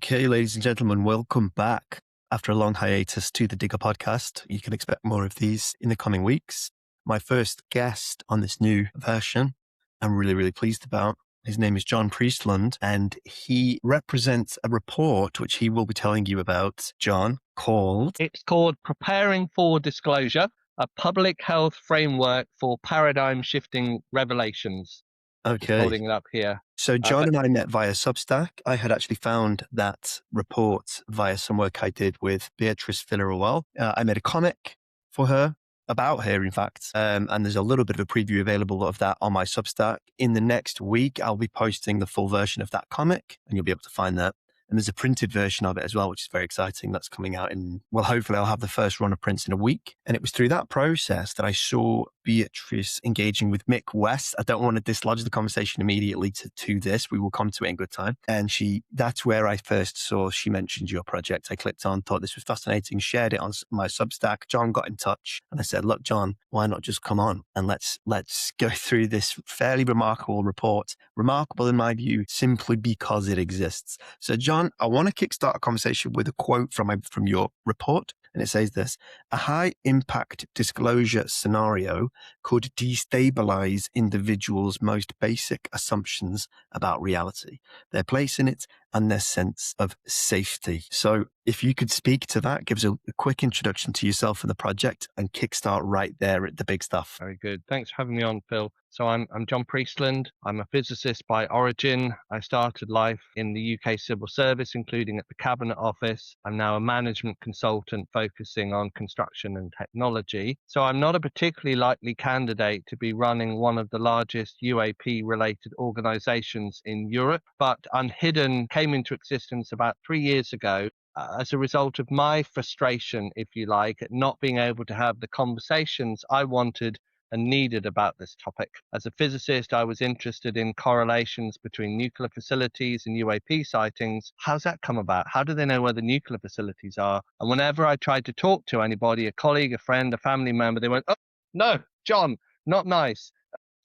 Okay, ladies and gentlemen, welcome back after a long hiatus to the Digger podcast. You can expect more of these in the coming weeks. My first guest on this new version, I'm really pleased about. His name is John Priestland, and he represents a report which he will be telling you about, John, called... It's called Preparing for Disclosure, a public health framework for paradigm shifting revelations. Okay. Holding it up here. So John and I met via Substack. I had actually found that report via some work I did with Beatrice Villarreal. I made a comic for her, about her, in fact, and there's a little bit of a preview available of that on my Substack. In the next week, I'll be posting the full version of that comic, and you'll be able to find that. And there's a printed version of it as well, which is very exciting. That's coming out hopefully I'll have the first run of prints in a week. And it was through that process that I saw Beatrice engaging with Mick West. I don't want to dislodge the conversation immediately to this. We will come to it in good time. And that's where I first saw she mentioned your project. I clicked on, thought this was fascinating, shared it on my Substack. John got in touch and I said, look, John, why not just come on and let's go through this fairly remarkable report. Remarkable in my view, simply because it exists. So John, I want to kickstart a conversation with a quote from your report. And it says this: a high impact disclosure scenario could destabilize individuals' most basic assumptions about reality, their place in it, and their sense of safety. So if you could speak to that, give us a quick introduction to yourself and the project and kickstart right there at the big stuff. Very good. Thanks for having me on, Phil. So I'm John Priestland. I'm a physicist by origin. I started life in the UK civil service, including at the Cabinet Office. I'm now a management consultant focusing on construction and technology. So I'm not a particularly likely candidate to be running one of the largest UAP-related organizations in Europe, but Unhidden came into existence about 3 years ago as a result of my frustration, if you like, at not being able to have the conversations I wanted and needed about this topic. As a physicist, I was interested in correlations between nuclear facilities and UAP sightings. How's that come about? How do they know where the nuclear facilities are? And whenever I tried to talk to anybody, a colleague, a friend, a family member, they went, oh, no, John, not nice.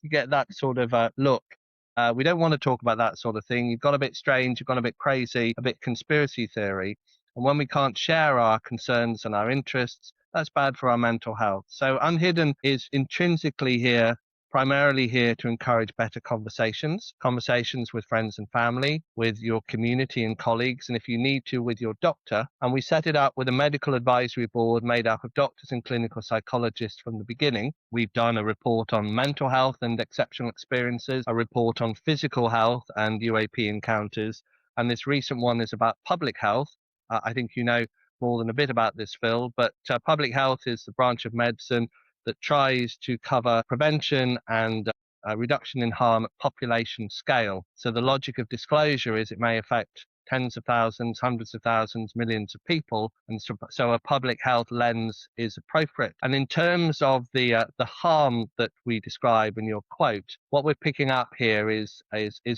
You get that sort of look. We don't want to talk about that sort of thing. You've got a bit strange, you've gone a bit crazy, a bit conspiracy theory. And when we can't share our concerns and our interests, that's bad for our mental health. So Unhidden is intrinsically here, primarily here to encourage better conversations with friends and family, with your community and colleagues, and if you need to, with your doctor. And we set it up with a medical advisory board made up of doctors and clinical psychologists from the beginning. We've done a report on mental health and exceptional experiences, a report on physical health and UAP encounters, and this recent one is about public health. I think you know more than a bit about this, Phil, but public health is the branch of medicine that tries to cover prevention and reduction in harm at population scale. So the logic of disclosure is it may affect tens of thousands, hundreds of thousands, millions of people, and so a public health lens is appropriate. And in terms of the harm that we describe in your quote, what we're picking up here is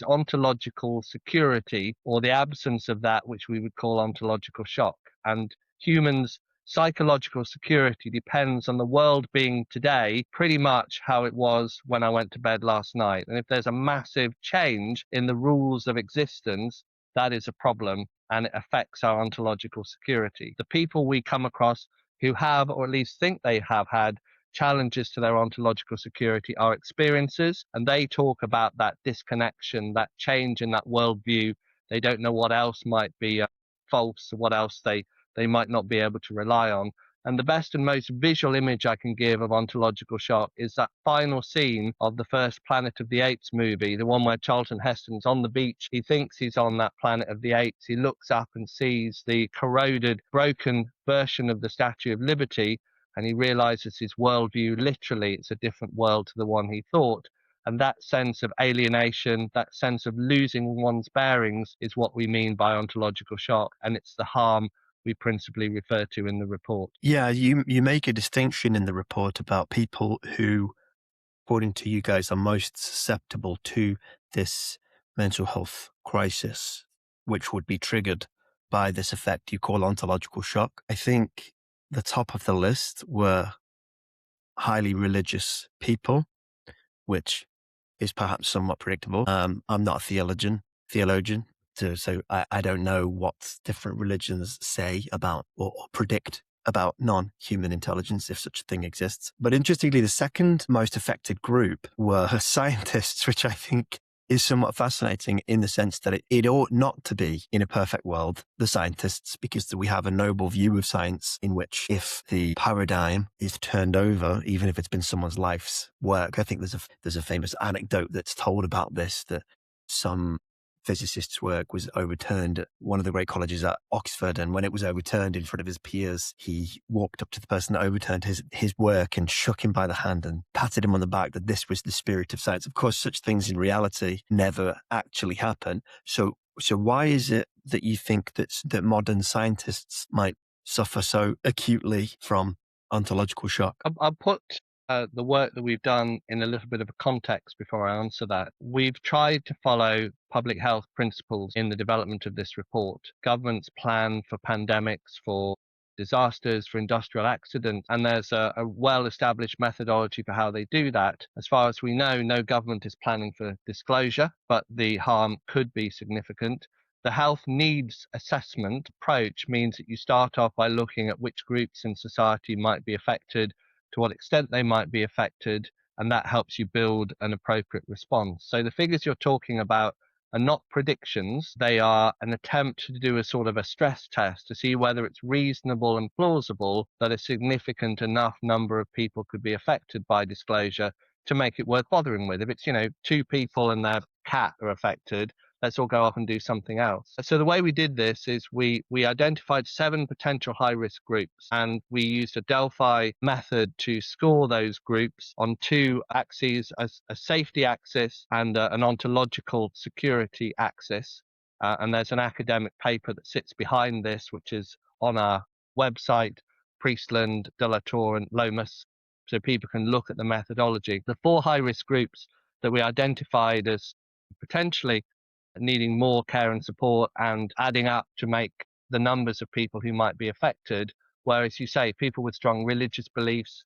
ontological security, or the absence of that, which we would call ontological shock. And humans' psychological security depends on the world being today pretty much how it was when I went to bed last night. And if there's a massive change in the rules of existence, that is a problem, and it affects our ontological security. The people we come across who have, or at least think they have had, challenges to their ontological security are experiencers, and they talk about that disconnection, that change in that worldview. They don't know what else might be false, what else they might not be able to rely on. And the best and most visual image I can give of ontological shock is that final scene of the first Planet of the Apes movie, the one where Charlton Heston's on the beach. He thinks he's on that Planet of the Apes. He looks up and sees the corroded, broken version of the Statue of Liberty, and he realizes his worldview, literally, it's a different world to the one he thought. And that sense of alienation, that sense of losing one's bearings is what we mean by ontological shock, and it's the harm we principally refer to in the report. Yeah, you make a distinction in the report about people who, according to you guys, are most susceptible to this mental health crisis, which would be triggered by this effect you call ontological shock. I think the top of the list were highly religious people, which is perhaps somewhat predictable. I'm not a theologian, So I don't know what different religions say about or predict about non-human intelligence, if such a thing exists. But interestingly, the second most affected group were scientists, which I think is somewhat fascinating in the sense that it ought not to be, in a perfect world, the scientists, because we have a noble view of science in which if the paradigm is turned over, even if it's been someone's life's work, I think there's a famous anecdote that's told about this, that some physicist's work was overturned at one of the great colleges at Oxford. And when it was overturned in front of his peers, he walked up to the person that overturned his work and shook him by the hand and patted him on the back, that this was the spirit of science. Of course, such things in reality never actually happen. So why is it that you think that modern scientists might suffer so acutely from ontological shock? I'll put the work that we've done in a little bit of a context before I answer that. We've tried to follow public health principles in the development of this report. Governments plan for pandemics, for disasters, for industrial accidents, and there's a well-established methodology for how they do that. As far as we know, no government is planning for disclosure, but the harm could be significant. The health needs assessment approach means that you start off by looking at which groups in society might be affected, to what extent they might be affected, and that helps you build an appropriate response. So the figures you're talking about are not predictions. They are an attempt to do a sort of a stress test to see whether it's reasonable and plausible that a significant enough number of people could be affected by disclosure to make it worth bothering with. If it's, 2 people and their cat are affected, let's all go off and do something else. So the way we did this is we identified 7 potential high risk groups, and we used a Delphi method to score those groups on 2 axes, a safety axis and an ontological security axis. And there's an academic paper that sits behind this, which is on our website, Priestland, De La Torre and Lomas, so people can look at the methodology. The 4 high risk groups that we identified as potentially needing more care and support and adding up to make the numbers of people who might be affected. Whereas you say people with strong religious beliefs,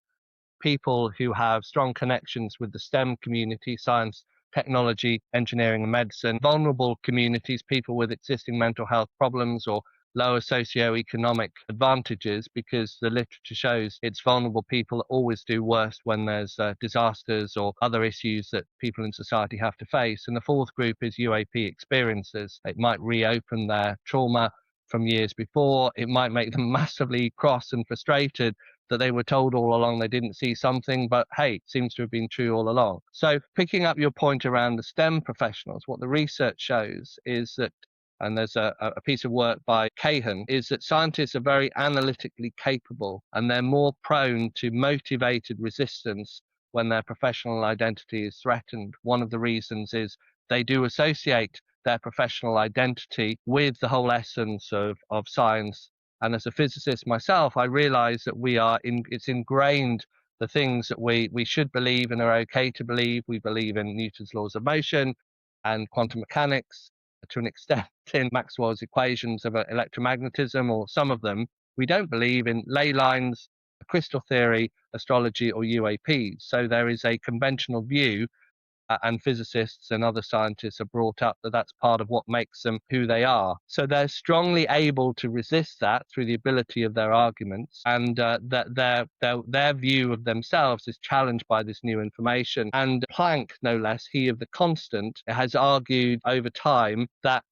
people who have strong connections with the STEM community, science, technology, engineering and medicine, vulnerable communities, people with existing mental health problems or lower socioeconomic advantages, because the literature shows it's vulnerable people that always do worse when there's disasters or other issues that people in society have to face. And the 4th group is UAP experiencers. It might reopen their trauma from years before. It might make them massively cross and frustrated that they were told all along they didn't see something, but hey, it seems to have been true all along. So picking up your point around the STEM professionals, what the research shows is that, and there's a piece of work by Cahan, is that scientists are very analytically capable and they're more prone to motivated resistance when their professional identity is threatened. One of the reasons is they do associate their professional identity with the whole essence of science. And as a physicist myself, I realize that it's ingrained, the things that we should believe and are okay to believe. We believe in Newton's laws of motion and quantum mechanics, to an extent in Maxwell's equations of electromagnetism, or some of them. We don't believe in ley lines, crystal theory, astrology, or UAPs. So there is a conventional view, and physicists and other scientists are brought up that that's part of what makes them who they are. So they're strongly able to resist that through the ability of their arguments, and that their view of themselves is challenged by this new information. And Planck, no less, he of the constant, has argued over time that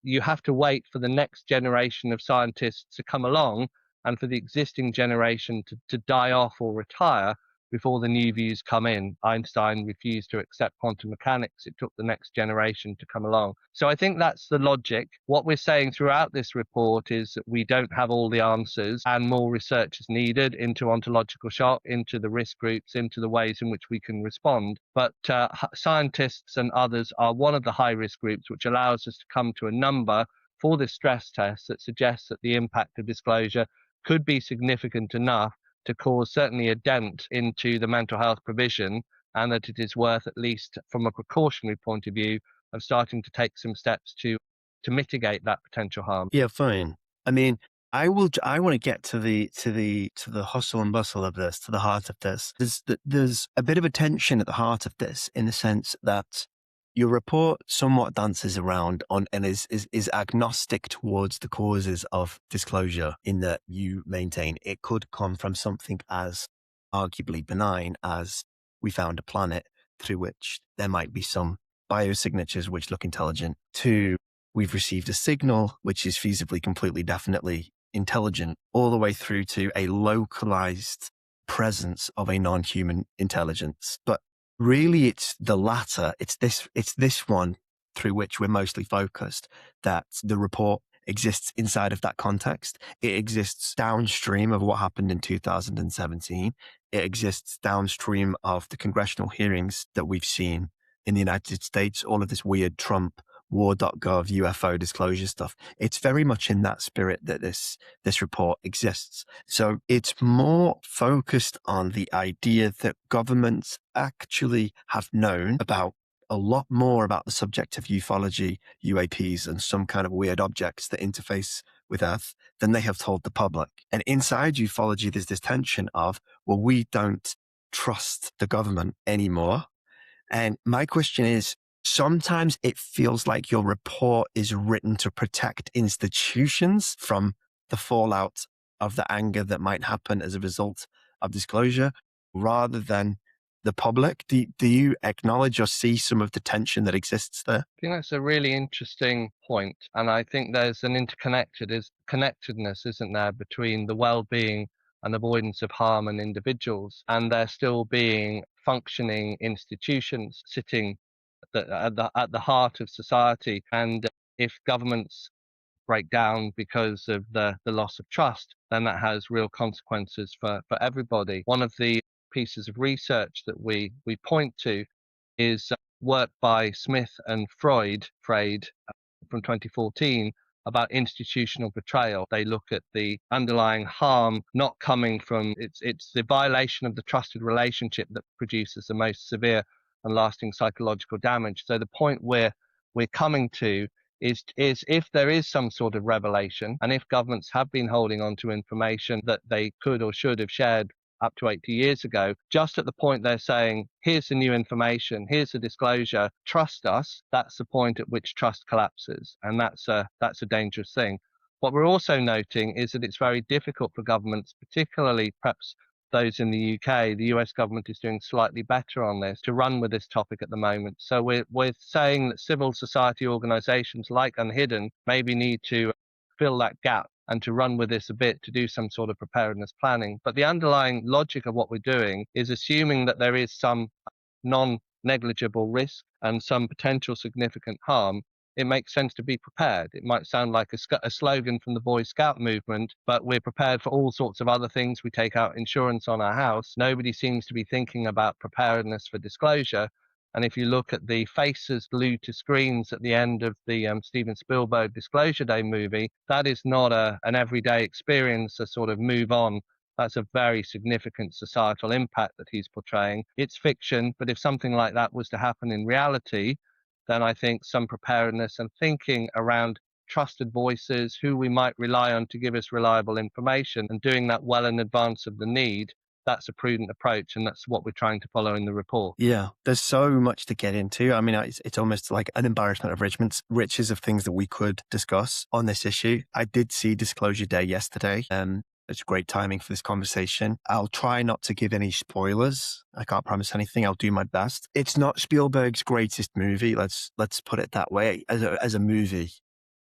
you have to wait for the next generation of scientists to come along and for the existing generation to die off or retire before the new views come in. Einstein refused to accept quantum mechanics. It took the next generation to come along. So I think that's the logic. What we're saying throughout this report is that we don't have all the answers, and more research is needed into ontological shock, into the risk groups, into the ways in which we can respond. But scientists and others are one of the high risk groups, which allows us to come to a number for this stress test that suggests that the impact of disclosure could be significant enough to cause certainly a dent into the mental health provision, and that it is worth, at least from a precautionary point of view, of starting to take some steps to mitigate that potential harm. Yeah, fine. I mean, I want to get to the hustle and bustle of this, to the heart of this. There's a bit of a tension at the heart of this, in the sense that Your report somewhat dances around on and is agnostic towards the causes of disclosure, in that you maintain it could come from something as arguably benign as we found a planet through which there might be some biosignatures which look intelligent, to we've received a signal which is feasibly completely definitely intelligent, all the way through to a localized presence of a non-human intelligence. But really, it's the latter. It's this one through which we're mostly focused, that the report exists inside of that context. It exists downstream of what happened in 2017. It exists downstream of the congressional hearings that we've seen in the United States, all of this weird Trump war.gov UFO disclosure stuff. It's very much in that spirit that this report exists. So it's more focused on the idea that governments actually have known about a lot more about the subject of ufology, UAPs, and some kind of weird objects that interface with Earth than they have told the public. And inside ufology, there's this tension of, well, we don't trust the government anymore. And my question is, sometimes it feels like your report is written to protect institutions from the fallout of the anger that might happen as a result of disclosure, rather than the public. Do you acknowledge or see some of the tension that exists there? I think that's a really interesting point, and I think there's an connectedness, isn't there, between the well-being and avoidance of harm in individuals, and there still being functioning institutions sitting at the heart of society. And if governments break down because of the loss of trust, then that has real consequences for everybody. One of the pieces of research that we point to is work by Smith and Freud from 2014 about institutional betrayal. They look at the underlying harm not coming from it's the violation of the trusted relationship that produces the most severe and lasting psychological damage. So the point we're coming to is if there is some sort of revelation, and if governments have been holding on to information that they could or should have shared up to 80 years ago, just at the point they're saying, here's the new information, here's the disclosure, trust us, that's the point at which trust collapses. And that's a dangerous thing. What we're also noting is that it's very difficult for governments, particularly perhaps those in the UK, the US government is doing slightly better on this, to run with this topic at the moment. So we're saying that civil society organisations like Unhidden maybe need to fill that gap and to run with this a bit, to do some sort of preparedness planning. But the underlying logic of what we're doing is assuming that there is some non-negligible risk and some potential significant harm. It makes sense to be prepared. It might sound like a slogan from the Boy Scout movement, but we're prepared for all sorts of other things. We take out insurance on our house. Nobody seems to be thinking about preparedness for disclosure. And if you look at the faces glued to screens at the end of the Steven Spielberg Disclosure Day movie, that is not an everyday experience, a sort of move on. That's a very significant societal impact that he's portraying. It's fiction, but if something like that was to happen in reality, then I think some preparedness and thinking around trusted voices, who we might rely on to give us reliable information, and doing that well in advance of the need, that's a prudent approach, and that's what we're trying to follow in the report. Yeah, there's so much to get into. I mean, it's almost like an embarrassment of riches of things that we could discuss on this issue. I did see Disclosure Day yesterday. It's great timing for this conversation. I'll try not to give any spoilers. I can't promise anything. I'll do my best. It's not Spielberg's greatest movie. Let's put it that way. As a movie,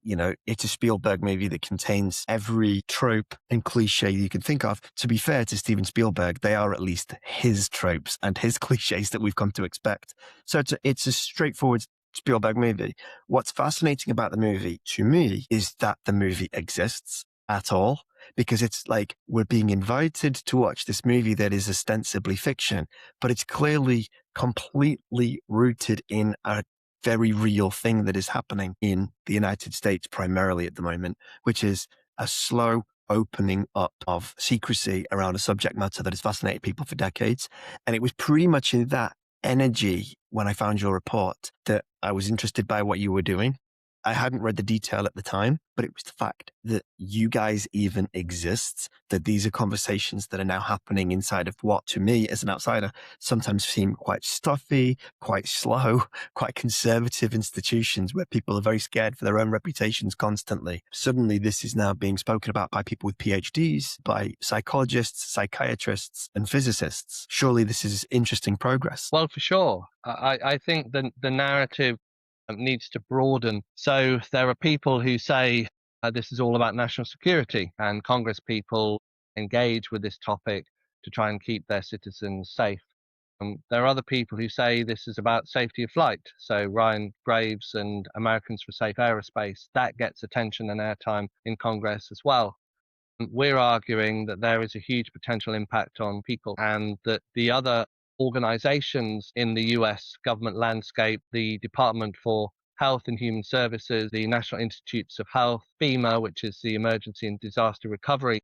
you know, it's a Spielberg movie that contains every trope and cliche you can think of. To be fair to Steven Spielberg, they are at least his tropes and his cliches that we've come to expect. So it's a straightforward Spielberg movie. What's fascinating about the movie to me is that the movie exists at all, because it's like we're being invited to watch this movie that is ostensibly fiction, but it's clearly completely rooted in a very real thing that is happening in the United States primarily at the moment, which is a slow opening up of secrecy around a subject matter that has fascinated people for decades. And it was pretty much in that energy when I found your report that I was interested by what you were doing. I hadn't read the detail at the time, but it was the fact that you guys even exist, that these are conversations that are now happening inside of what, to me, as an outsider, sometimes seem quite stuffy, quite slow, quite conservative institutions where people are very scared for their own reputations constantly. Suddenly, this is now being spoken about by people with PhDs, by psychologists, psychiatrists, and physicists. Surely this is interesting progress. Well, for sure. I think the narrative needs to broaden. So there are people who say this is all about national security, and Congress people engage with this topic to try and keep their citizens safe. There are other people who say this is about safety of flight. So Ryan Graves and Americans for Safe Aerospace, that gets attention and airtime in Congress as well. We're arguing that there is a huge potential impact on people, and that the other organizations in the US government landscape, the Department for Health and Human Services, the National Institutes of Health, FEMA, which is the Emergency and Disaster Recovery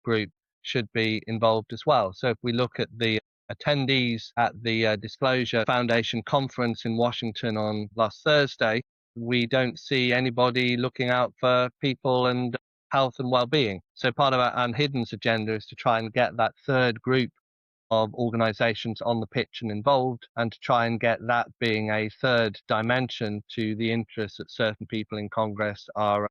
Group, should be involved as well. So if we look at the attendees at the Disclosure Foundation conference in Washington on last Thursday, we don't see anybody looking out for people and health and well-being. So part of our Unhidden's agenda is to try and get that third group of organizations on the pitch and involved, and to try and get that being a third dimension to the interests that certain people in Congress are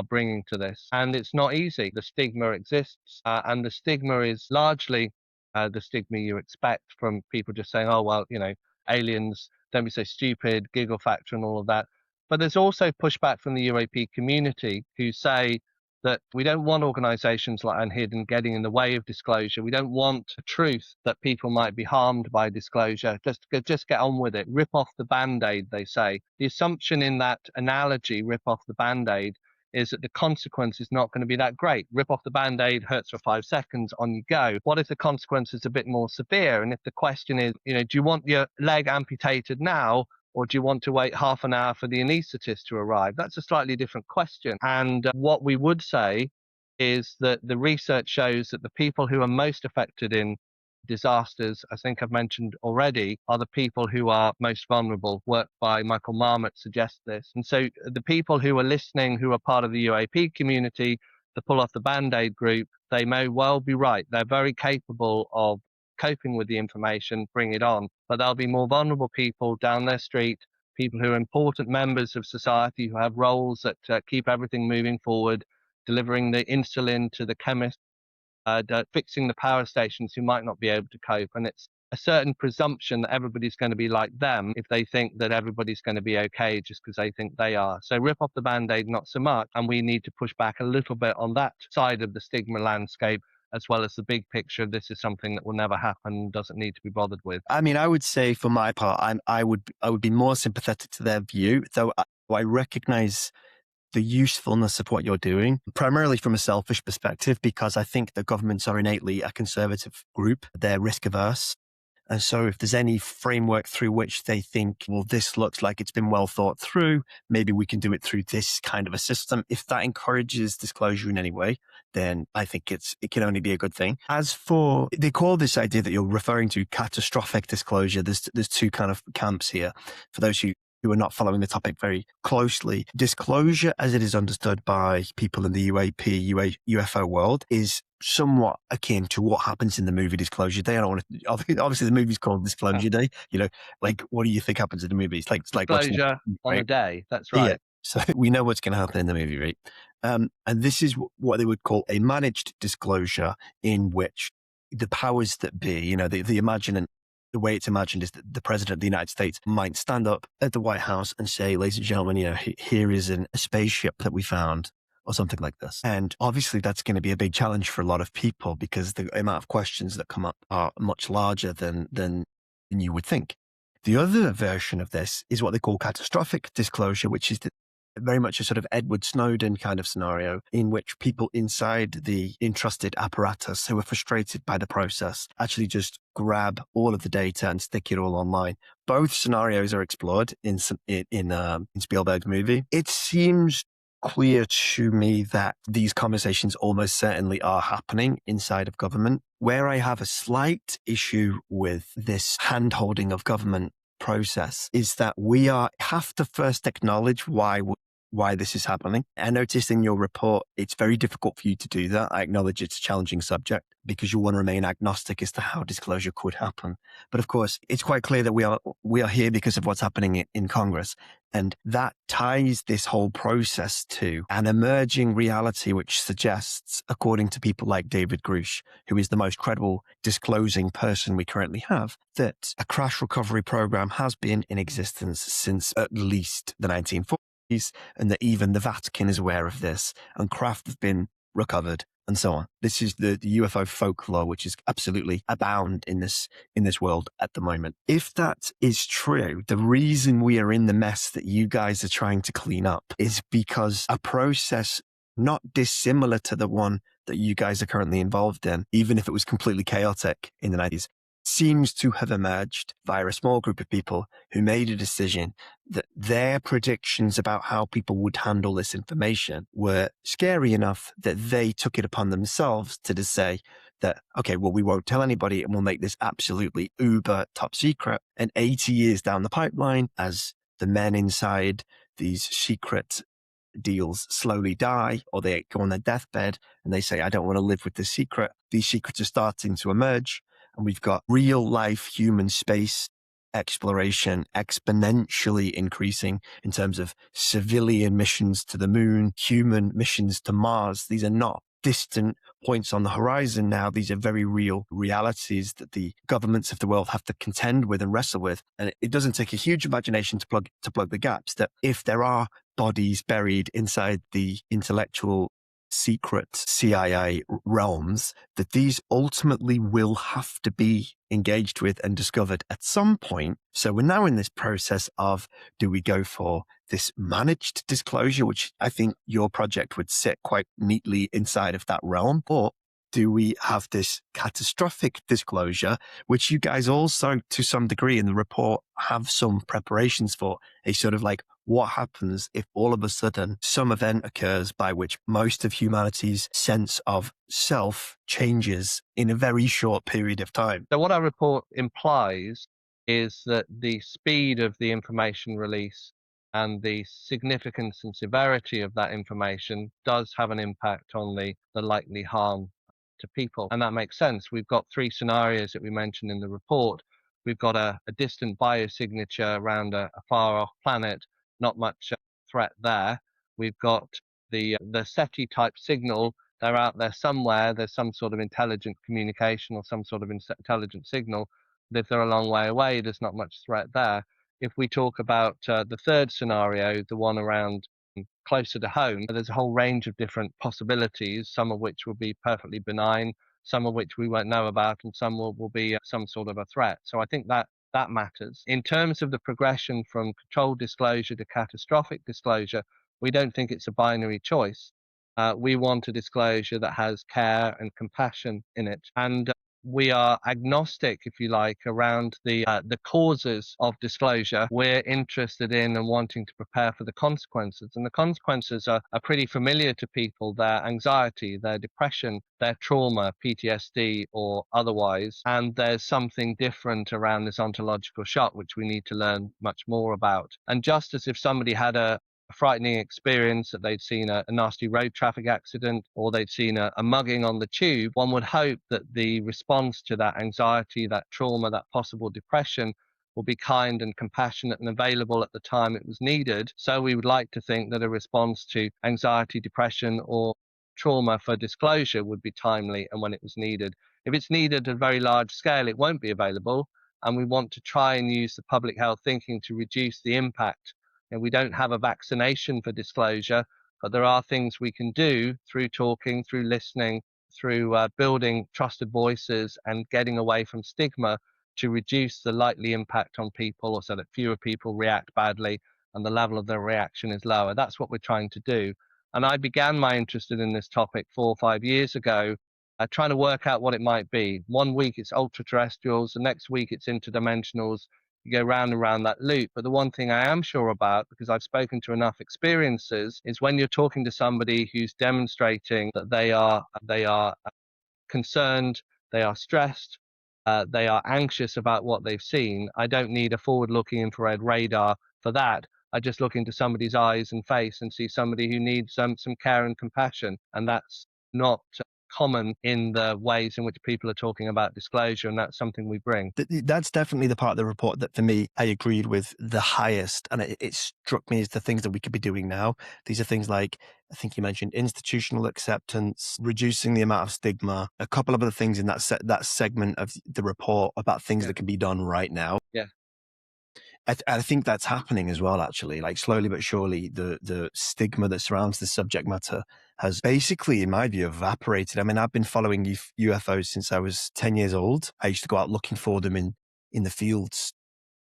bringing to this. And it's not easy. The stigma exists, and the stigma is largely the stigma you expect from people just saying, oh, well, aliens, don't be so stupid, giggle factor and all of that. But there's also pushback from the UAP community who say that we don't want organizations like Unhidden getting in the way of disclosure. We don't want a truth that people might be harmed by disclosure. Just get on with it. Rip off the Band-Aid, they say. The assumption in that analogy, rip off the Band-Aid, is that the consequence is not going to be that great. Rip off the Band-Aid, hurts for 5 seconds, on you go. What if the consequence is a bit more severe? And if the question is, do you want your leg amputated now, or do you want to wait half an hour for the anaesthetist to arrive? That's a slightly different question. And what we would say is that the research shows that the people who are most affected in disasters, I think I've mentioned already, are the people who are most vulnerable. Work by Michael Marmot suggests this. And so the people who are listening, who are part of the UAP community, the Pull Off the Band-Aid group, they may well be right. They're very capable of coping with the information, bring it on. But there'll be more vulnerable people down their street, people who are important members of society, who have roles that keep everything moving forward, delivering the insulin to the chemist, fixing the power stations, who might not be able to cope. And it's a certain presumption that everybody's going to be like them if they think that everybody's going to be okay just because they think they are. So rip off the Band-Aid, not so much. And we need to push back a little bit on that side of the stigma landscape, as well as the big picture. This is something that will never happen, doesn't need to be bothered with. I mean, I would say for my part, I would be more sympathetic to their view, though I recognize the usefulness of what you're doing, primarily from a selfish perspective, because I think that governments are innately a conservative group. They're risk averse. And so if there's any framework through which they think, well, this looks like it's been well thought through, maybe we can do it through this kind of a system. If that encourages disclosure in any way, then I think it can only be a good thing. As for, they call this idea that you're referring to catastrophic disclosure. There's two kind of camps here. For those who are not following the topic very closely, disclosure as it is understood by people in the UAP, UFO world is somewhat akin to what happens in the movie Disclosure Day. I don't want to, obviously the movie's called Disclosure Day. Like, what do you think happens in the movie? It's like Disclosure on a day. That's right. Yeah. So we know what's going to happen in the movie, right? And this is what they would call a managed disclosure, in which the powers that be, the way it's imagined is that the president of the United States might stand up at the White House and say, ladies and gentlemen, here is a spaceship that we found, or something like this. And obviously that's going to be a big challenge for a lot of people, because the amount of questions that come up are much larger than you would think. The other version of this is what they call catastrophic disclosure, which is very much a sort of Edward Snowden kind of scenario, in which people inside the entrusted apparatus who are frustrated by the process actually just grab all of the data and stick it all online. Both scenarios are explored in Spielberg's movie. It seems clear to me that these conversations almost certainly are happening inside of government. Where I have a slight issue with this hand-holding of government process is that we have to first acknowledge why why this is happening. I noticed in your report, it's very difficult for you to do that. I acknowledge it's a challenging subject because you want to remain agnostic as to how disclosure could happen. But of course, it's quite clear that we are here because of what's happening in Congress. And that ties this whole process to an emerging reality, which suggests, according to people like David Grush, who is the most credible disclosing person we currently have, that a crash recovery program has been in existence since at least the 1940s, and that even the Vatican is aware of this, and craft have been recovered, and so on. This is the UFO folklore, which is absolutely abound in this world at the moment. If that is true, the reason we are in the mess that you guys are trying to clean up is because a process not dissimilar to the one that you guys are currently involved in, even if it was completely chaotic in the 90s, seems to have emerged via a small group of people who made a decision that their predictions about how people would handle this information were scary enough that they took it upon themselves to just say that, okay, well, we won't tell anybody and we'll make this absolutely uber top secret. And 80 years down the pipeline, as the men inside these secret deals slowly die, or they go on their deathbed and they say, I don't want to live with this secret. These secrets are starting to emerge. And we've got real life human space exploration exponentially increasing in terms of civilian missions to the moon, human missions to Mars. These are not distant points on the horizon now. These are very real realities that the governments of the world have to contend with and wrestle with. And it doesn't take a huge imagination to plug the gaps, that if there are bodies buried inside the intellectual secret CIA realms, that these ultimately will have to be engaged with and discovered at some point. So we're now in this process of, do we go for this managed disclosure, which I think your project would sit quite neatly inside of that realm, or do we have this catastrophic disclosure, which you guys also, to some degree in the report, have some preparations for, a sort of like, what happens if all of a sudden some event occurs by which most of humanity's sense of self changes in a very short period of time? So what our report implies is that the speed of the information release and the significance and severity of that information does have an impact on the likely harm to people. And that makes sense. We've got three scenarios that we mentioned in the report. We've got a distant biosignature around a far off planet, not much threat there. We've got the SETI type signal. They're out there somewhere. There's some sort of intelligent communication or some sort of intelligent signal. But if they're a long way away, there's not much threat there. If we talk about the third scenario, the one around closer to home, there's a whole range of different possibilities, some of which will be perfectly benign, some of which we won't know about, and some will be some sort of a threat. So I think that matters. In terms of the progression from controlled disclosure to catastrophic disclosure, we don't think it's a binary choice. We want a disclosure that has care and compassion in it. And we are agnostic, if you like, around the causes of disclosure. We're interested in and wanting to prepare for the consequences. And the consequences are pretty familiar to people: their anxiety, their depression, their trauma, PTSD or otherwise. And there's something different around this ontological shock, which we need to learn much more about. And just as if somebody had a frightening experience, that they'd seen a nasty road traffic accident or they'd seen a mugging on the tube, one would hope that the response to that anxiety, that trauma, that possible depression will be kind and compassionate and available at the time it was needed. So we would like to think that a response to anxiety, depression or trauma for disclosure would be timely and when it was needed. If it's needed at a very large scale, it won't be available. And we want to try and use the public health thinking to reduce the impact. And we don't have a vaccination for disclosure, but there are things we can do through talking, through listening, through building trusted voices and getting away from stigma to reduce the likely impact on people, or so that fewer people react badly and the level of their reaction is lower. That's what we're trying to do. And I began my interest in this topic 4 or 5 years ago, trying to work out what it might be. One week it's ultra terrestrials, the next week it's interdimensionals. You go round and round that loop. But the one thing I am sure about, because I've spoken to enough experiences, is when you're talking to somebody who's demonstrating that they are concerned, they are stressed, they are anxious about what they've seen. I don't need a forward-looking infrared radar for that. I just look into somebody's eyes and face and see somebody who needs some care and compassion. And that's not common in the ways in which people are talking about disclosure. And that's something we bring. That's definitely the part of the report that for me, I agreed with the highest. And it struck me as the things that we could be doing now. These are things like, I think you mentioned institutional acceptance, reducing the amount of stigma, a couple of other things in that segment of the report about things that can be done right now. Yeah. I think that's happening as well, actually. Like slowly but surely, the stigma that surrounds the subject matter has basically, in my view, evaporated. I mean, I've been following UFOs since I was 10 years old. I used to go out looking for them in the fields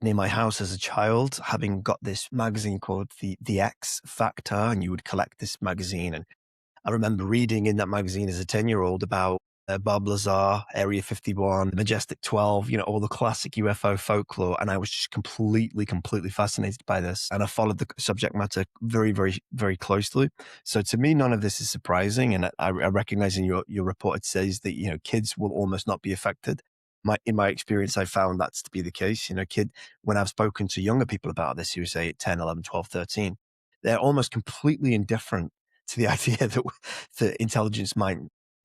near my house as a child, having got this magazine called the X Factor, and you would collect this magazine. And I remember reading in that magazine as a 10-year-old about Bob Lazar, Area 51, Majestic 12, all the classic UFO folklore. And I was just completely fascinated by this. And I followed the subject matter very, very, very closely. So to me, none of this is surprising. And I recognize in your report, it says that, kids will almost not be affected. In my experience, I found that to be the case. When I've spoken to younger people about this, who say 10, 11, 12, 13, they're almost completely indifferent to the idea that the intelligence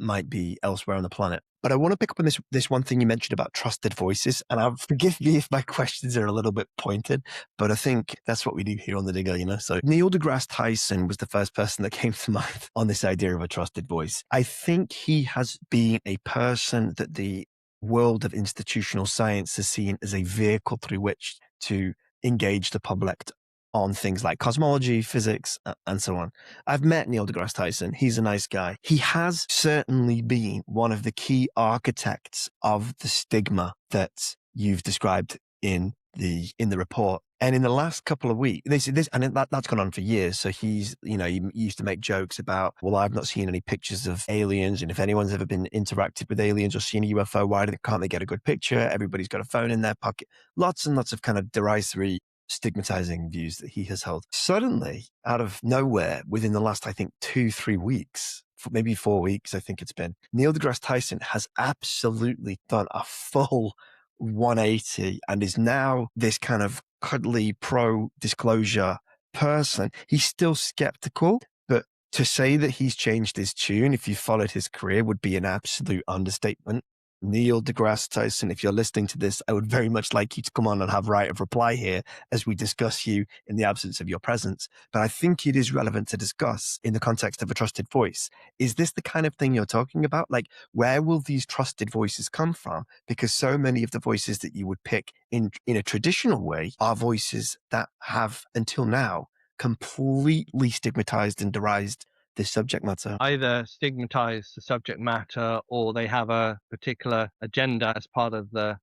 might be elsewhere on the planet. But I want to pick up on this one thing you mentioned about trusted voices. And forgive me if my questions are a little bit pointed, but I think that's what we do here on The Digger, So Neil deGrasse Tyson was the first person that came to mind on this idea of a trusted voice. I think he has been a person that the world of institutional science has seen as a vehicle through which to engage the public on things like cosmology, physics, and so on. I've met Neil deGrasse Tyson. He's a nice guy. He has certainly been one of the key architects of the stigma that you've described in the report. And in the last couple of weeks, that's gone on for years. So he used to make jokes about, well, I've not seen any pictures of aliens. And if anyone's ever been interacted with aliens or seen a UFO, why can't they get a good picture? Everybody's got a phone in their pocket. Lots and lots of kind of derisory, stigmatizing views that he has held. Suddenly, out of nowhere, within the last, I think, 2-3 weeks, maybe 4 weeks, I think it's been, Neil deGrasse Tyson has absolutely done a full 180 and is now this kind of cuddly pro-disclosure person. He's still skeptical, but to say that he's changed his tune, if you followed his career, would be an absolute understatement. Neil deGrasse Tyson, if you're listening to this, I would very much like you to come on and have right of reply here as we discuss you in the absence of your presence. But I think it is relevant to discuss in the context of a trusted voice. Is this the kind of thing you're talking about? Like, where will these trusted voices come from? Because so many of the voices that you would pick in a traditional way are voices that have, until now, completely stigmatized and derised this subject matter. Either stigmatize the subject matter or they have a particular agenda as part of the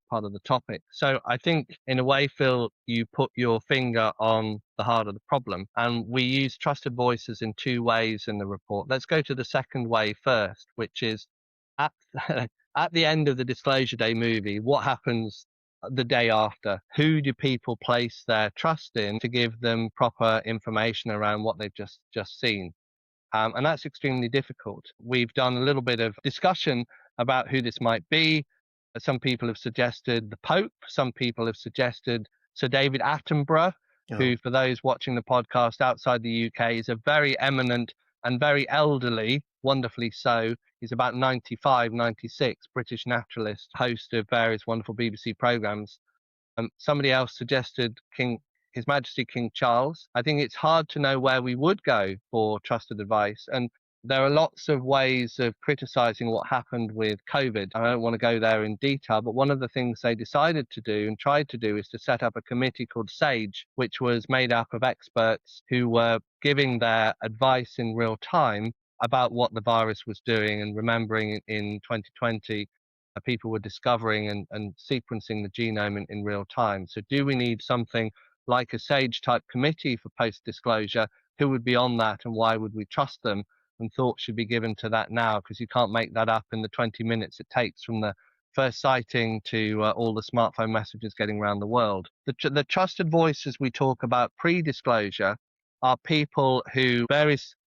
topic. So I think in a way, Phil, you put your finger on the heart of the problem. And we use trusted voices in two ways in the report. Let's go to the second way first, which is at at the end of the Disclosure Day movie, what happens the day after? Who do people place their trust in to give them proper information around what they've just seen? And that's extremely difficult. We've done a little bit of discussion about who this might be. Some people have suggested the Pope. Some people have suggested Sir David Attenborough, who, for those watching the podcast outside the UK, is a very eminent and very elderly, wonderfully so. He's about 95, 96, British naturalist, host of various wonderful BBC programmes. Somebody else suggested His Majesty King Charles. I think it's hard to know where we would go for trusted advice. And there are lots of ways of criticizing what happened with COVID. I don't want to go there in detail, but one of the things they decided to do and tried to do is to set up a committee called SAGE, which was made up of experts who were giving their advice in real time about what the virus was doing. And remembering in 2020, people were discovering and sequencing the genome in real time. So do we need something like a SAGE type committee for post disclosure? Who would be on that and why would we trust them? And thought should be given to that now, because you can't make that up in the 20 minutes it takes from the first sighting to all the smartphone messages getting around the world. The trusted voices we talk about pre-disclosure are people who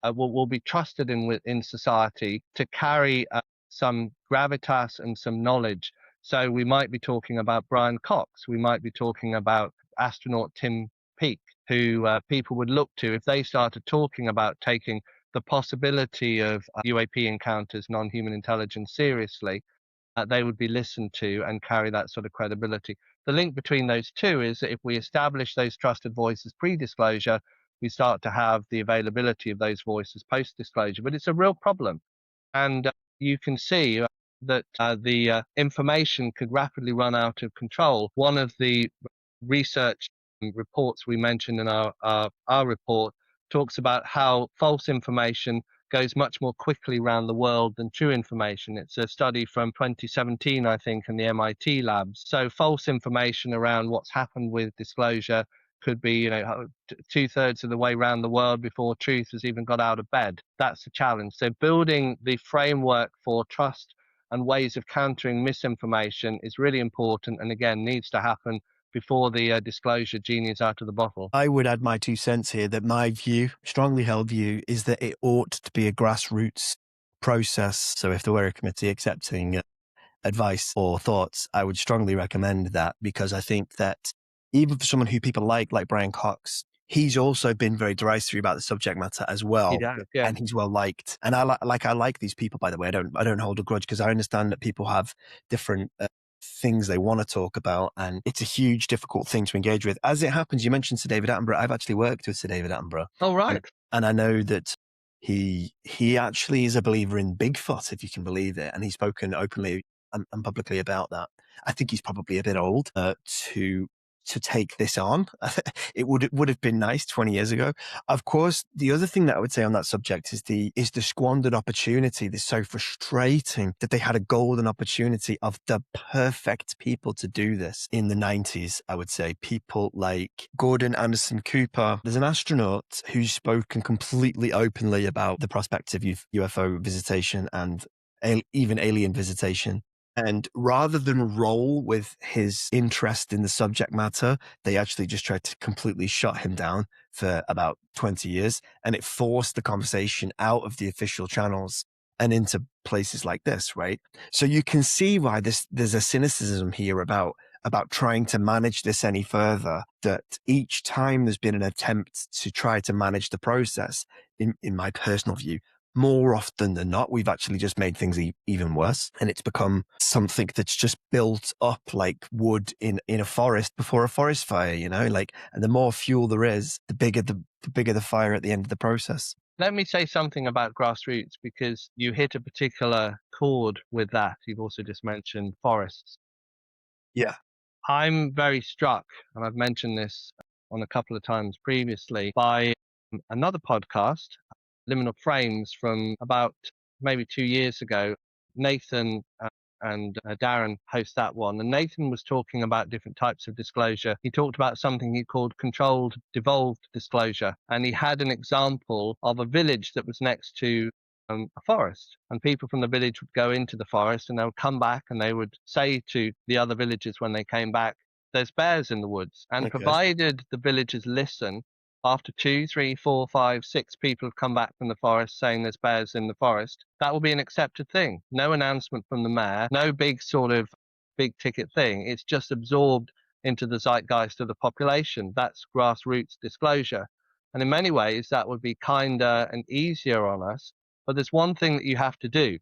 will be trusted in society to carry some gravitas and some knowledge. So we might be talking about Brian Cox. We might be talking about astronaut Tim Peake. who people would look to if they started talking about taking the possibility of UAP encounters, non-human intelligence, seriously. They would be listened to and carry that sort of credibility. The link between those two is that if we establish those trusted voices pre-disclosure, we start to have the availability of those voices post-disclosure. But it's a real problem. And you can see that the information could rapidly run out of control. One of the research reports we mentioned in our report talks about how false information goes much more quickly around the world than true information. It's a study from 2017, I think, in the MIT labs. So false information around what's happened with disclosure could be, 2/3 of the way around the world before truth has even got out of bed. That's the challenge. So building the framework for trust and ways of countering misinformation is really important, and again, needs to happen before the disclosure genie is out of the bottle. I would add my 2 cents here that my view, strongly held view, is that it ought to be a grassroots process. So if there were a committee accepting advice or thoughts, I would strongly recommend that, because I think that even for someone who people like Brian Cox, he's also been very derisive about the subject matter as well. Yeah, yeah. And he's well liked. And I like these people, by the way. I don't hold a grudge, because I understand that people have different things they want to talk about, and it's a huge, difficult thing to engage with. As it happens, you mentioned Sir David Attenborough. I've actually worked with Sir David Attenborough. Oh, right. And I know that he actually is a believer in Bigfoot, if you can believe it. And he's spoken openly and publicly about that. I think he's probably a bit old to take this on. It would have been nice 20 years ago. Of course, the other thing that I would say on that subject is the squandered opportunity. It's so frustrating that they had a golden opportunity of the perfect people to do this in the 90s, I would say. People like Gordon Anderson Cooper. There's an astronaut who's spoken completely openly about the prospect of UFO visitation and even alien visitation. And rather than roll with his interest in the subject matter, they actually just tried to completely shut him down for about 20 years. And it forced the conversation out of the official channels and into places like this, right? So you can see why there's a cynicism here about trying to manage this any further, that each time there's been an attempt to try to manage the process, in my personal view, more often than not, we've actually just made things even worse. And it's become something that's just built up like wood in a forest before a forest fire, and the more fuel there is, the bigger the fire at the end of the process. Let me say something about grassroots, because you hit a particular chord with that. You've also just mentioned forests. Yeah. I'm very struck, and I've mentioned this on a couple of times previously, by another podcast, Liminal Frames, from about maybe 2 years ago. Nathan and Darren host that one. And Nathan was talking about different types of disclosure. He talked about something he called controlled devolved disclosure. And he had an example of a village that was next to a forest. And people from the village would go into the forest and they would come back and they would say to the other villagers when they came back, there's bears in the woods. And Okay. provided the villagers listen, after 2, 3, 4, 5, 6 people have come back from the forest saying there's bears in the forest, that will be an accepted thing. No announcement from the mayor, no big ticket thing. It's just absorbed into the zeitgeist of the population. That's grassroots disclosure. And in many ways, that would be kinder and easier on us. But there's one thing that you have to do.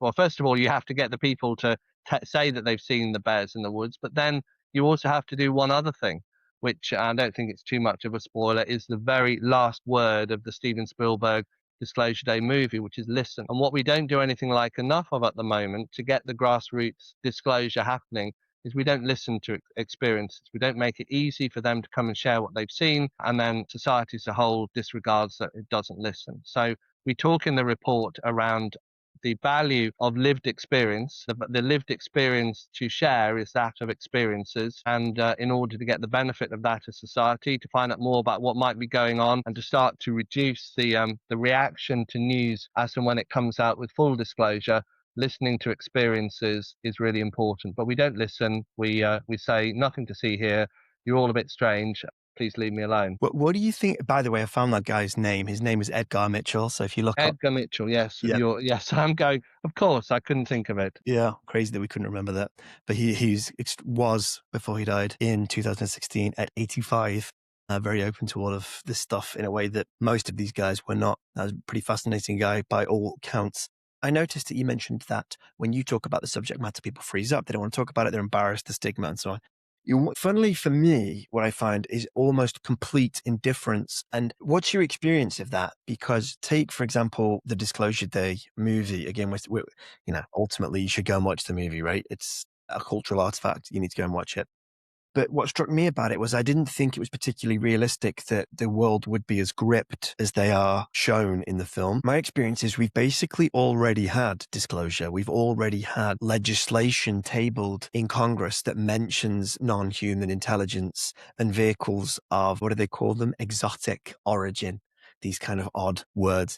Well, first of all, you have to get the people to say that they've seen the bears in the woods, but then you also have to do one other thing, which I don't think it's too much of a spoiler, is the very last word of the Steven Spielberg Disclosure Day movie, which is listen. And what we don't do anything like enough of at the moment to get the grassroots disclosure happening is we don't listen to experiences. We don't make it easy for them to come and share what they've seen, and then society as a whole disregards that, it doesn't listen. So we talk in the report around the value of lived experience. The lived experience to share is that of experiences. And in order to get the benefit of that as society, to find out more about what might be going on and to start to reduce the reaction to news as and when it comes out with full disclosure, listening to experiences is really important. But we don't listen. We say nothing to see here. You're all a bit strange. Please leave me alone. What do you think? By the way, I found that guy's name. His name is Edgar Mitchell. So if you look up Edgar Mitchell, yes. Yeah. Yes, I'm going, of course, I couldn't think of it. Yeah, crazy that we couldn't remember that. But he was, before he died in 2016, at 85. very open to all of this stuff in a way that most of these guys were not. That was a pretty fascinating guy by all counts. I noticed that you mentioned that when you talk about the subject matter, people freeze up. They don't want to talk about it. They're embarrassed, the stigma and so on. Funnily for me, what I find is almost complete indifference. And what's your experience of that? Because take, for example, the Disclosure Day movie. Again, ultimately you should go and watch the movie, right? It's a cultural artifact. You need to go and watch it. But what struck me about it was I didn't think it was particularly realistic that the world would be as gripped as they are shown in the film. My experience is we've basically already had disclosure. We've already had legislation tabled in Congress that mentions non-human intelligence and vehicles of, what do they call them? Exotic origin. These kind of odd words.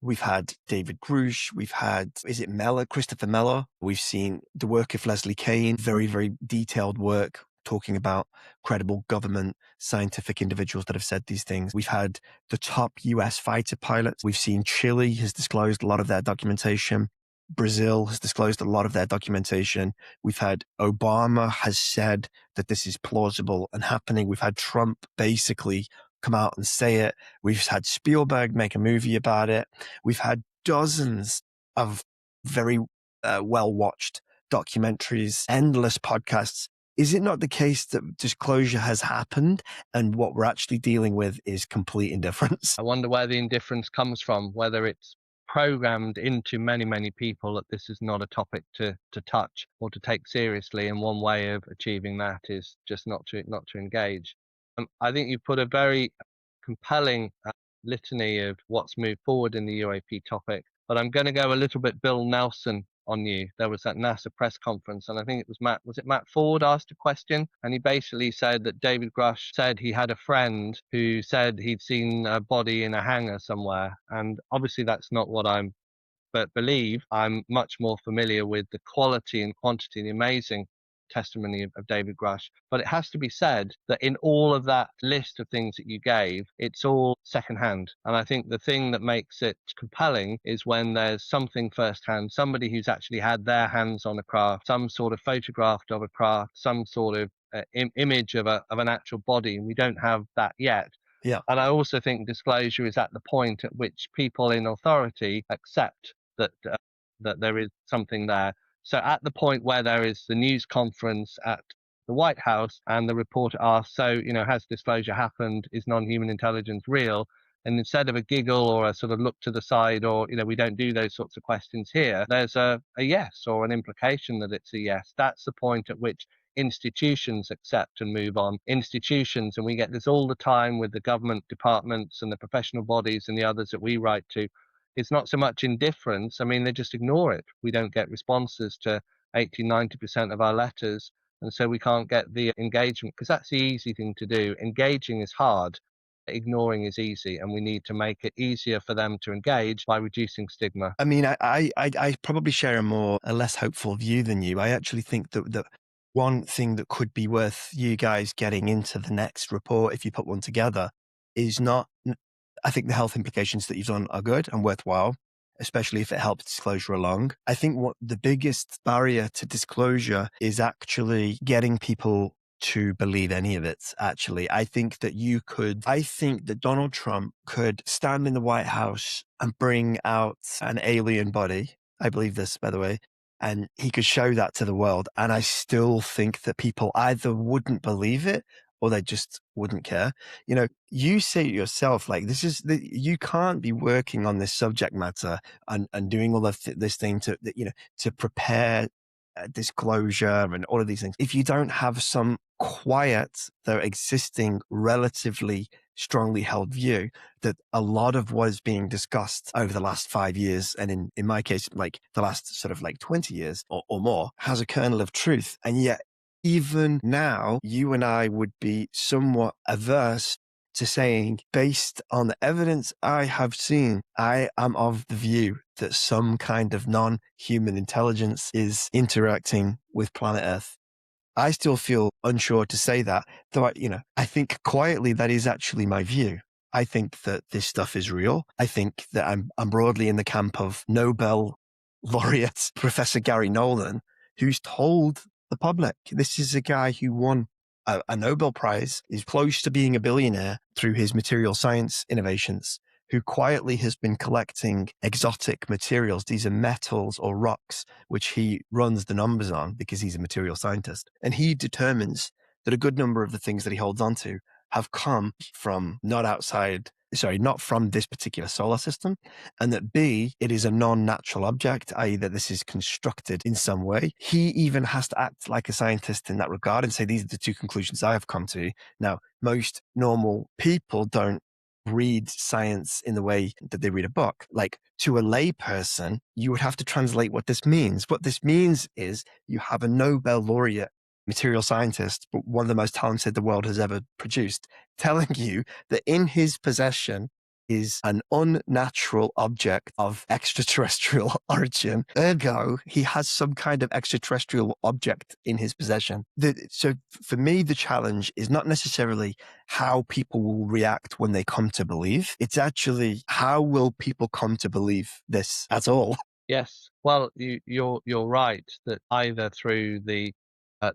We've had David Grush. We've had, is it Mellor, Christopher Mellor? We've seen the work of Leslie Kean, very, very detailed work talking about credible government, scientific individuals that have said these things. We've had the top US fighter pilots. We've seen Chile has disclosed a lot of their documentation. Brazil has disclosed a lot of their documentation. We've had Obama has said that this is plausible and happening. We've had Trump basically come out and say it. We've had Spielberg make a movie about it. We've had dozens of very well-watched documentaries, endless podcasts. Is it not the case that disclosure has happened and what we're actually dealing with is complete indifference? I wonder where the indifference comes from, whether it's programmed into many, many people that this is not a topic to touch or to take seriously. And one way of achieving that is just not to engage. I think you put a very compelling litany of what's moved forward in the UAP topic, but I'm going to go a little bit Bill Nelson on you. There was that NASA press conference, and I think it was Matt Ford asked a question, and he basically said that David Grush said he had a friend who said he'd seen a body in a hangar somewhere, and obviously that's not what believe. I'm much more familiar with the quality and quantity, the amazing testimony of David Grush. But it has to be said that in all of that list of things that you gave, it's all secondhand. And I think the thing that makes it compelling is when there's something firsthand, somebody who's actually had their hands on a craft, some sort of photograph of a craft, some sort of image of an actual body. And we don't have that yet. Yeah. And I also think disclosure is at the point at which people in authority accept that there is something there. So at the point where there is the news conference at the White House and the reporter asks, so, has disclosure happened? Is non-human intelligence real? And instead of a giggle or a sort of look to the side or, we don't do those sorts of questions here, there's a yes or an implication that it's a yes. That's the point at which institutions accept and move on. Institutions, and we get this all the time with the government departments and the professional bodies and the others that we write to, it's not so much indifference. I mean, they just ignore it. We don't get responses to 80, 90% of our letters. And so we can't get the engagement because that's the easy thing to do. Engaging is hard. Ignoring is easy. And we need to make it easier for them to engage by reducing stigma. I mean, I probably share a less hopeful view than you. I actually think that one thing that could be worth you guys getting into the next report, if you put one together, is not, I think the health implications that you've done are good and worthwhile, especially if it helps disclosure along. I think what the biggest barrier to disclosure is actually getting people to believe any of it, actually. I think that Donald Trump could stand in the White House and bring out an alien body. I believe this, by the way. And he could show that to the world. And I still think that people either wouldn't believe it or they just wouldn't care. You say it yourself, like you can't be working on this subject matter and doing all of this thing to prepare disclosure and all of these things. If you don't have some quiet, though existing, relatively strongly held view that a lot of what is being discussed over the last 5 years, and in my case, like the last sort of like 20 years or more, has a kernel of truth. And yet, even now, you and I would be somewhat averse to saying, based on the evidence I have seen, I am of the view that some kind of non-human intelligence is interacting with planet Earth. I still feel unsure to say that, though I think quietly that is actually my view. I think that this stuff is real. I think that I'm broadly in the camp of Nobel laureate Professor Gary Nolan, who's told the public. This is a guy who won a Nobel Prize, is close to being a billionaire through his material science innovations, who quietly has been collecting exotic materials. These are metals or rocks, which he runs the numbers on because he's a material scientist. And he determines that a good number of the things that he holds on to have come from not from this particular solar system, and that B, it is a non-natural object, i.e. that this is constructed in some way. He even has to act like a scientist in that regard and say, these are the two conclusions I have come to. Now, most normal people don't read science in the way that they read a book. Like, to a lay person, you would have to translate what this means. What this means is you have a Nobel laureate material scientist, but one of the most talented the world has ever produced, telling you that in his possession is an unnatural object of extraterrestrial origin. Ergo, he has some kind of extraterrestrial object in his possession. So for me, the challenge is not necessarily how people will react when they come to believe. It's actually, how will people come to believe this at all? Yes. Well, you're right that either through the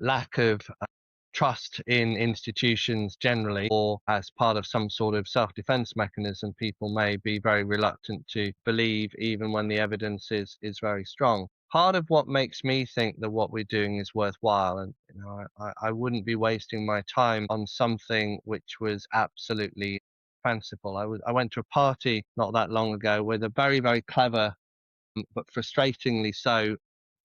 lack of trust in institutions generally, or as part of some sort of self-defense mechanism, people may be very reluctant to believe even when the evidence is very strong. Part of what makes me think that what we're doing is worthwhile, and I wouldn't be wasting my time on something which was absolutely fanciful. I went to a party not that long ago with a very, very clever, but frustratingly so,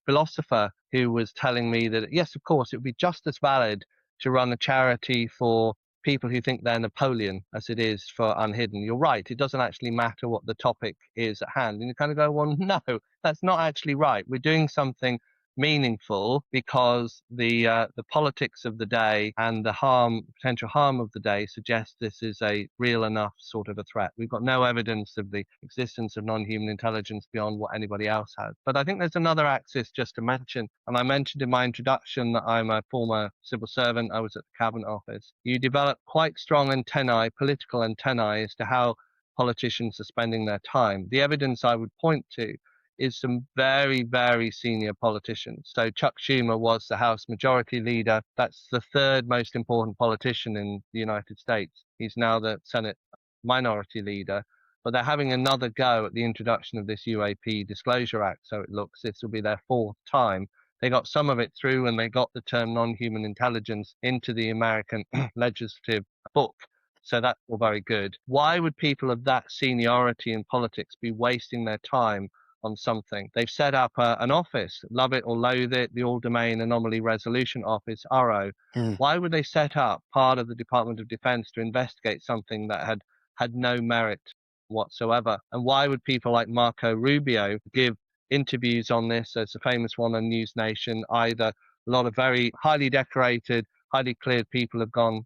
philosopher who was telling me that, yes, of course, it would be just as valid to run a charity for people who think they're Napoleon as it is for Unhidden. You're right. It doesn't actually matter what the topic is at hand. And you kind of go, well, no, that's not actually right. We're doing something meaningful because the politics of the day and the potential harm of the day suggests this is a real enough sort of a threat. We've got no evidence of the existence of non-human intelligence beyond what anybody else has. But I think there's another axis just to mention, and I mentioned in my introduction that I'm a former civil servant. I was at the Cabinet Office. You develop quite strong antennae, political antennae, as to how politicians are spending their time. The evidence I would point to is some very, very senior politicians. So Chuck Schumer was the House Majority Leader. That's the third most important politician in the United States. He's now the Senate Minority Leader. But they're having another go at the introduction of this UAP Disclosure Act. So it looks this will be their fourth time. They got some of it through and they got the term non-human intelligence into the American legislative book. So that's all very good. Why would people of that seniority in politics be wasting their time on something? They've set up an office, love it or loathe it, the All Domain Anomaly Resolution Office, ARO. Why would they set up part of the Department of Defense to investigate something that had no merit whatsoever? And why would people like Marco Rubio give interviews on this? There's a famous one on News Nation. Either a lot of very highly decorated, highly cleared people have gone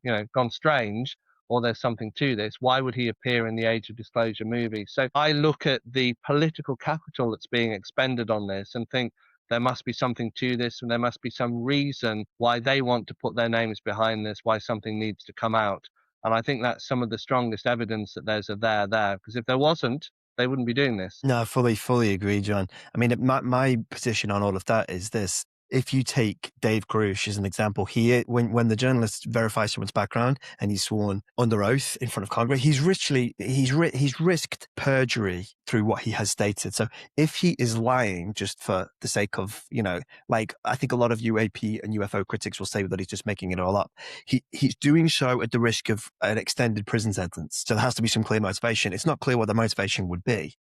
strange, or there's something to this. Why would he appear in the Age of Disclosure movie? So I look at the political capital that's being expended on this and think there must be something to this, and there must be some reason why they want to put their names behind this, why something needs to come out. And I think that's some of the strongest evidence that there's a there, because if there wasn't, they wouldn't be doing this. No, I fully agree, John. I mean, my position on all of that is this. If you take Dave Grush as an example, when the journalist verifies someone's background and he's sworn under oath in front of Congress, he's risked perjury through what he has stated. So if he is lying just for the sake of, like I think a lot of UAP and UFO critics will say that he's just making it all up. He's doing so at the risk of an extended prison sentence. So there has to be some clear motivation. It's not clear what the motivation would be.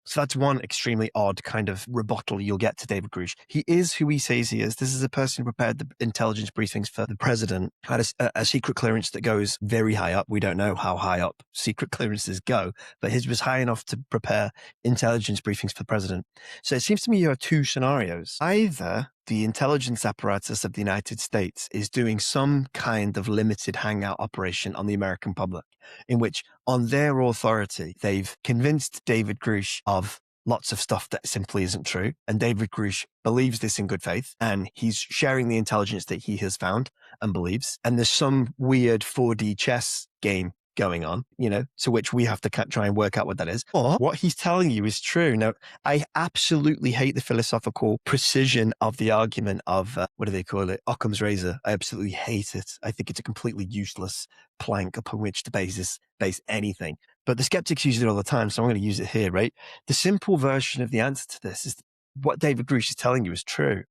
So that's one extremely odd kind of rebuttal you'll get to David Grush. He is who he says he is. This is a person who prepared the intelligence briefings for the president, had a secret clearance that goes very high up. We don't know how high up secret clearances go, but his was high enough to prepare intelligence briefings for the president. So it seems to me you have two scenarios. Either the intelligence apparatus of the United States is doing some kind of limited hangout operation on the American public, in which, on their authority, they've convinced David Grush of lots of stuff that simply isn't true. And David Grush believes this in good faith, and he's sharing the intelligence that he has found and believes. And there's some weird 4D chess game going on, to which we have to try and work out what that is. Or what he's telling you is true. Now, I absolutely hate the philosophical precision of the argument of, what do they call it? Occam's razor. I absolutely hate it. I think it's a completely useless plank upon which to base anything. But the skeptics use it all the time, so I'm going to use it here, right? The simple version of the answer to this is what David Grush is telling you is true,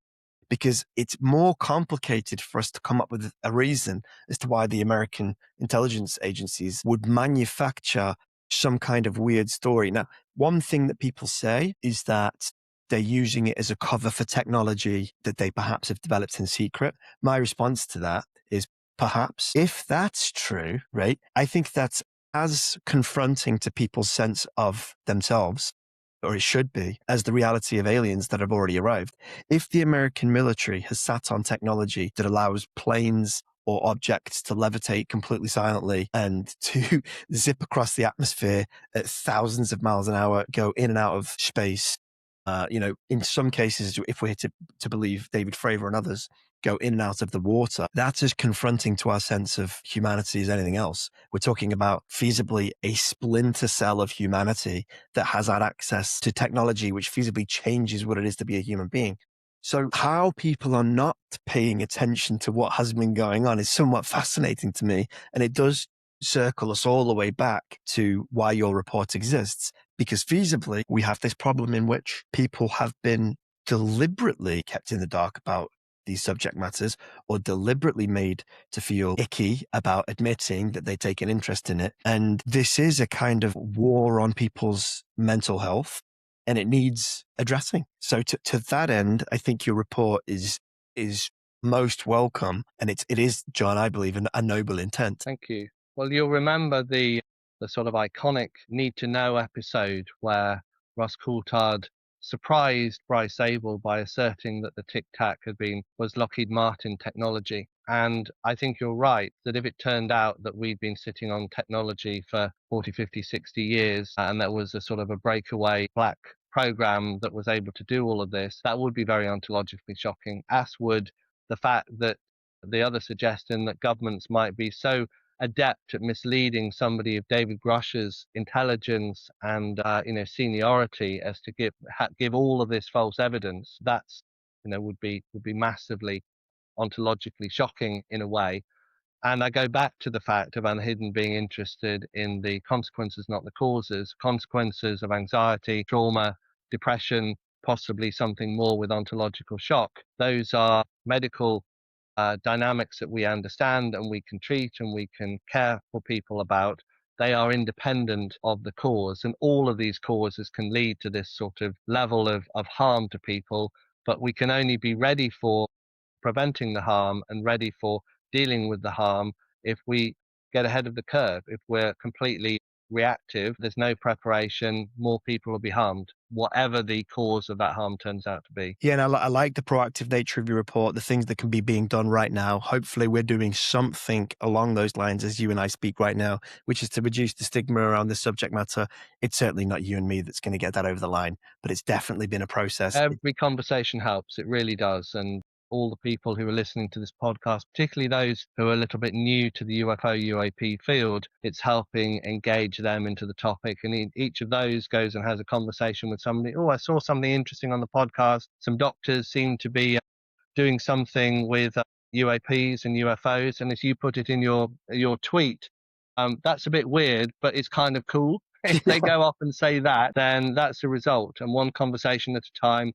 because it's more complicated for us to come up with a reason as to why the American intelligence agencies would manufacture some kind of weird story. Now, one thing that people say is that they're using it as a cover for technology that they perhaps have developed in secret. My response to that is perhaps. If that's true, right, I think that's as confronting to people's sense of themselves, or it should be, as the reality of aliens that have already arrived. If the American military has sat on technology that allows planes or objects to levitate completely silently and to zip across the atmosphere at thousands of miles an hour, go in and out of space, in some cases, if we're to believe David Fravor and others, go in and out of the water, that's as confronting to our sense of humanity as anything else. We're talking about feasibly a splinter cell of humanity that has had access to technology which feasibly changes what it is to be a human being. So how people are not paying attention to what has been going on is somewhat fascinating to me. And it does circle us all the way back to why your report exists. Because feasibly, we have this problem in which people have been deliberately kept in the dark about these subject matters, or deliberately made to feel icky about admitting that they take an interest in it. And this is a kind of war on people's mental health, and it needs addressing. So to that end, I think your report is most welcome. And it is, John, I believe, a noble intent. Thank you. Well, you'll remember the sort of iconic Need to Know episode where Ross Coulthard surprised Bryce Zabel by asserting that the Tic Tac was Lockheed Martin technology. And I think you're right that if it turned out that we'd been sitting on technology for 40, 50, 60 years, and there was a sort of a breakaway black program that was able to do all of this, that would be very ontologically shocking, as would the fact that the other suggestion that governments might be so adept at misleading somebody of David Grush's intelligence and seniority as to give all of this false evidence. That's would be massively ontologically shocking in a way. And I go back to the fact of Unhidden being interested in the consequences, not the causes, consequences of anxiety, trauma, depression, possibly something more with ontological shock. Those are medical dynamics that we understand and we can treat and we can care for people about. They are independent of the cause, and all of these causes can lead to this sort of level of harm to people, but we can only be ready for preventing the harm and ready for dealing with the harm if we get ahead of the curve. If we're completely reactive, there's no preparation, more people will be harmed, whatever the cause of that harm turns out to be. Yeah, and I like the proactive nature of your report, the things that can be being done right now. Hopefully we're doing something along those lines as you and I speak right now, which is to reduce the stigma around this subject matter. It's certainly not you and me that's going to get that over the line, but it's definitely been a process. Every conversation helps, it really does. And all the people who are listening to this podcast, particularly those who are a little bit new to the UFO UAP field, it's helping engage them into the topic. And each of those goes and has a conversation with somebody. Oh, I saw something interesting on the podcast. Some doctors seem to be doing something with UAPs and UFOs. And as you put it in your tweet, that's a bit weird, but it's kind of cool. If they go off and say that, then that's the result. And one conversation at a time,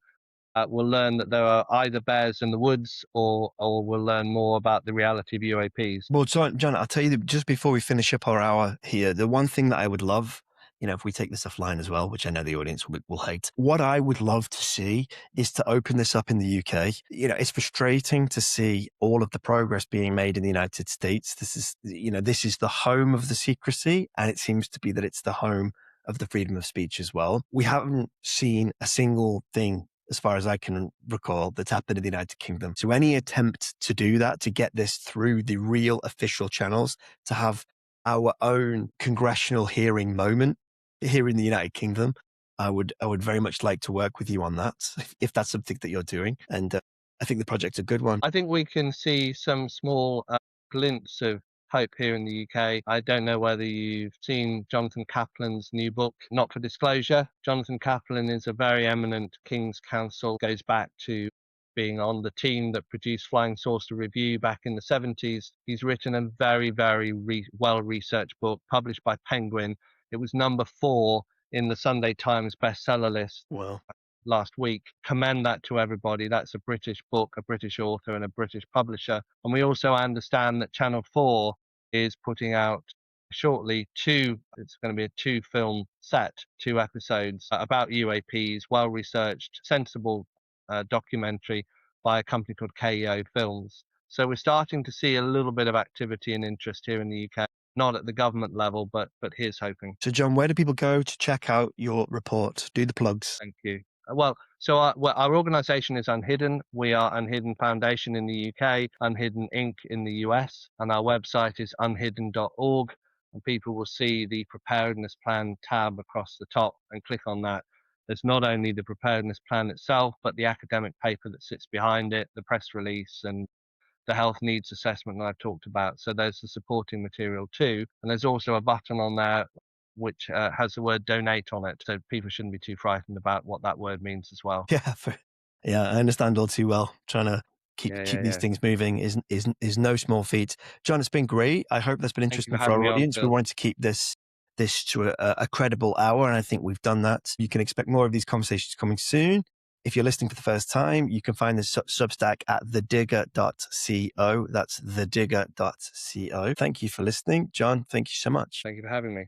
we'll learn that there are either bears in the woods, or we'll learn more about the reality of UAPs. Well, John, I'll tell you, just before we finish up our hour here, the one thing that I would love, if we take this offline as well, which I know the audience will hate, what I would love to see is to open this up in the UK. It's frustrating to see all of the progress being made in the United States. This is the home of the secrecy, and it seems to be that it's the home of the freedom of speech as well. We haven't seen a single thing, as far as I can recall, that's happened in the United Kingdom. So any attempt to do that, to get this through the real official channels, to have our own congressional hearing moment here in the United Kingdom, I would very much like to work with you on that, if that's something that you're doing. And I think the project's a good one. I think we can see some small glints of hope here in the UK. I don't know whether you've seen Jonathan Kaplan's new book, Not for Disclosure. Jonathan Kaplan is a very eminent King's Counsel, goes back to being on the team that produced Flying Saucer Review back in the 70s. He's written a very, very well-researched book published by Penguin. It was number 4 in the Sunday Times bestseller list Well, last week. Commend that to everybody. That's a British book, a British author, and a British publisher. And we also understand that Channel 4 is putting out shortly it's going to be a 2-film set, 2 episodes about UAPs, well-researched, sensible documentary by a company called KEO Films. So we're starting to see a little bit of activity and interest here in the UK, not at the government level, but here's hoping. so John, where do people go to check out your report? Do the plugs. Thank you. Well, so our organisation is Unhidden. We are Unhidden Foundation in the UK, Unhidden Inc. in the US, and our website is unhidden.org. And people will see the preparedness plan tab across the top and click on that. There's not only the preparedness plan itself, but the academic paper that sits behind it, the press release, and the health needs assessment that I've talked about. So there's the supporting material too. And there's also a button on there which has the word donate on it. So people shouldn't be too frightened about what that word means as well. Yeah, I understand all too well. Trying to keep these things moving is no small feat. John, it's been great. I hope that's been interesting for our audience. We want to keep this to a credible hour, and I think we've done that. You can expect more of these conversations coming soon. If you're listening for the first time, you can find this Substack at thedigger.co. That's thedigger.co. Thank you for listening. John, thank you so much. Thank you for having me.